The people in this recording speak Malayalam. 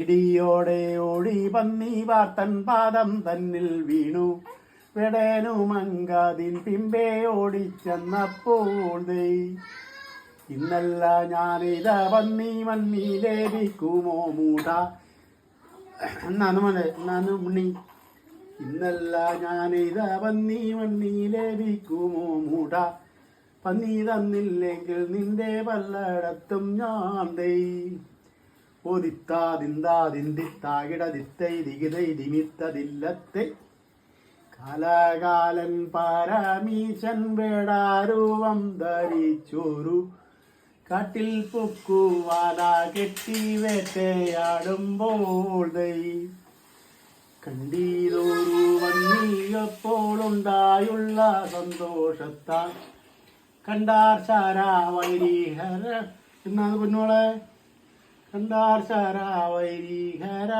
ഇടിയോടെ ഓടി പന്നി വാർത്തൻ പാദം തന്നിൽ വീണു വെടേനുമങ്കാതിൻ പിമ്പേ ഓടിച്ചെന്നപ്പോൾ ഇന്നല്ല ഞാനിത പന്നി മണ്ണി ലേപിക്കുമോ മൂട ഉണ്ണി ഇന്നല്ല ഞാനിത പന്നി മണ്ണി ലേപിക്കുമോ മൂട പന്നി തന്നില്ലെങ്കിൽ നിന്റെ പല്ലടത്തും ഞാൻ ഓദിത്താതിന്താതിന്തിത്താകിടതിത്തൈതികിതൈതിമിത്തതില്ലത്തെ കാലകാലൻ പാരമീശൻ വേടാരൂപം ധരിച്ചോരു കാട്ടിൽ പൊക്കുവാല കെട്ടി വേട്ടയാടുമ്പോൾ കണ്ടീതൊരു വന്നിയപ്പോഴുണ്ടായുള്ള സന്തോഷത്താൽ കണ്ടാർ ശാരാ വൈരീഹര എന്നാണ് പൊന്നോളെ കണ്ടാർ ശാരാ വൈരീഹര